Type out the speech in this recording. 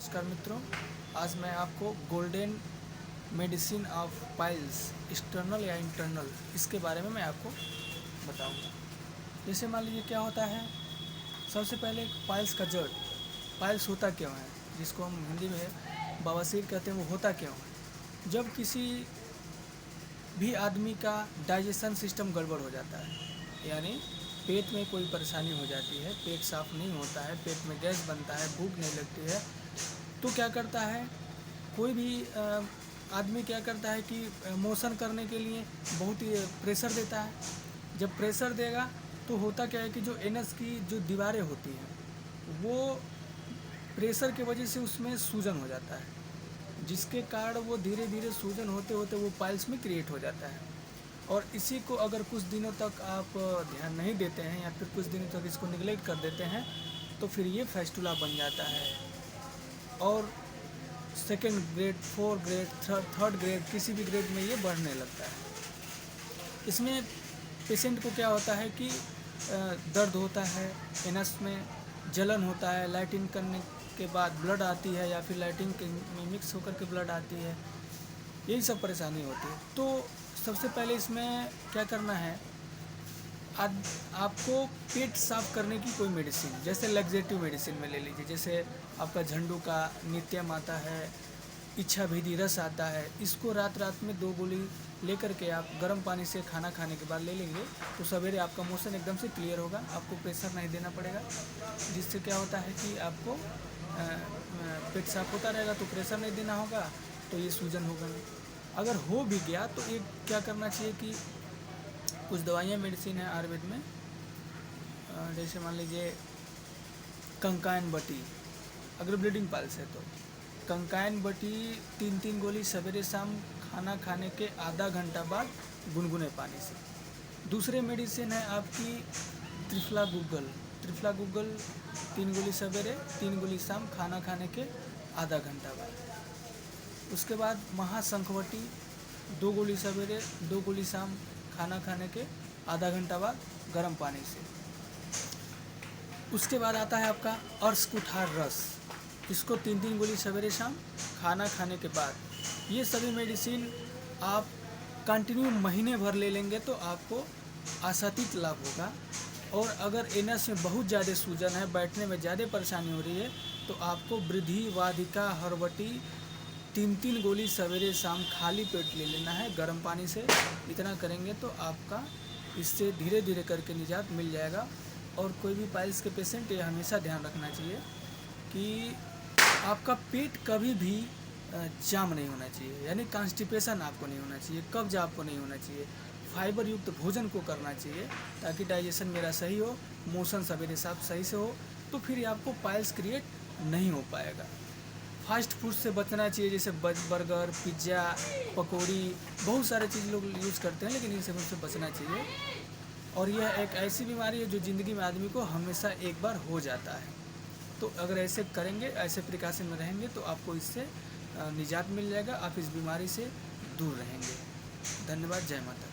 नमस्कार मित्रों, आज मैं आपको golden medicine of piles external या इंटरनल इसके बारे में मैं आपको बताऊंगा। जैसे मान लीजिए क्या होता है, सबसे पहले पाइल्स का जड़, पाइल्स होता क्यों है, जिसको हम हिंदी में बवासीर कहते हैं, वो होता क्यों है। जब किसी भी आदमी का डाइजेशन सिस्टम गड़बड़ हो जाता है, यानी पेट में कोई परेशानी हो जाती है, पेट साफ नहीं होता है, पेट में गैस बनता है, भूख नहीं लगती है, तो क्या करता है कोई भी आदमी क्या करता है कि मोशन करने के लिए बहुत ही प्रेशर देता है। जब प्रेशर देगा तो होता क्या है कि जो एनस की जो दीवारें होती हैं वो प्रेशर की वजह से उसमें सूजन हो जाता है, जिसके कारण वो धीरे धीरे सूजन होते होते वो पाइल्स में क्रिएट हो जाता है। और इसी को अगर कुछ दिनों तक आप ध्यान नहीं देते हैं या फिर कुछ दिनों तक इसको निगलेक्ट कर देते हैं तो फिर ये फैस्टुला बन जाता है और second grade, fourth grade, third grade, किसी भी ग्रेड में ये बढ़ने लगता है। इसमें पेशेंट को क्या होता है कि दर्द होता है, एनस में जलन होता है, लाइटिंग करने के बाद ब्लड आती है या फिर लाइटिंग में मिक्स होकर के ब्लड आती है, यही सब परेशानी होती है। तो सबसे पहले इसमें क्या करना है, आपको पेट साफ करने की कोई मेडिसिन, जैसे लग्जेटिव मेडिसिन में ले लीजिए, जैसे आपका झंडू का नित्यम आता है, इच्छा भेदी रस आता है, इसको रात रात में 2 गोली लेकर के आप गर्म पानी से खाना खाने के बाद ले लेंगे तो सवेरे आपका मोशन एकदम से क्लियर होगा, आपको प्रेशर नहीं देना पड़ेगा, जिससे क्या होता है कि आपको पेट साफ होता रहेगा तो प्रेशर नहीं देना होगा, तो ये सूजन होगा नहीं। अगर हो भी गया तो एक क्या करना चाहिए कि कुछ दवाइयाँ मेडिसिन है आयुर्वेद में, जैसे मान लीजिए कंकायन बटी, अगर ब्लीडिंग पाइल्स है तो कंकायन बटी 3-3 गोली सवेरे शाम खाना खाने के आधा घंटा बाद गुनगुने पानी से। दूसरे मेडिसिन है आपकी त्रिफला गूगल 3 गोली सवेरे 3 गोली शाम खाना खाने के आधा घंटा बाद। उसके बाद महाशंखवटी 2 गोली सवेरे 2 गोली शाम खाना खाने के आधा घंटा बाद गर्म पानी से। उसके बाद आता है आपका अर्श कुठार रस, इसको 3-3 गोली सवेरे शाम खाना खाने के बाद। ये सभी मेडिसिन आप कंटिन्यू महीने भर ले लेंगे तो आपको आशातीत लाभ होगा। और अगर एनस में बहुत ज़्यादा सूजन है, बैठने में ज़्यादा परेशानी हो रही है, तो आपको वृद्धि वाधिका हरवटी 3-3 गोली सवेरे शाम खाली पेट ले लेना है गर्म पानी से। इतना करेंगे तो आपका इससे धीरे धीरे करके निजात मिल जाएगा। और कोई भी पाइल्स के पेशेंट ये हमेशा ध्यान रखना चाहिए कि आपका पेट कभी भी जाम नहीं होना चाहिए, यानी कॉन्स्टिपेशन आपको नहीं होना चाहिए, कब्ज आपको नहीं होना चाहिए। फाइबर युक्त भोजन को करना चाहिए ताकि डाइजेशन मेरा सही हो, मोशन सवेरे साफ सही से हो, तो फिर आपको पाइल्स क्रिएट नहीं हो पाएगा। फास्ट फूड से बचना चाहिए, जैसे बर्गर, पिज्ज़ा, पकौड़ी, बहुत सारे चीज़ लोग यूज़ करते हैं, लेकिन इन सब से बचना चाहिए। और यह एक ऐसी बीमारी है जो ज़िंदगी में आदमी को हमेशा एक बार हो जाता है, तो अगर ऐसे करेंगे, ऐसे प्रिकॉशन में रहेंगे तो आपको इससे निजात मिल जाएगा, आप इस बीमारी से दूर रहेंगे। धन्यवाद, जय माता।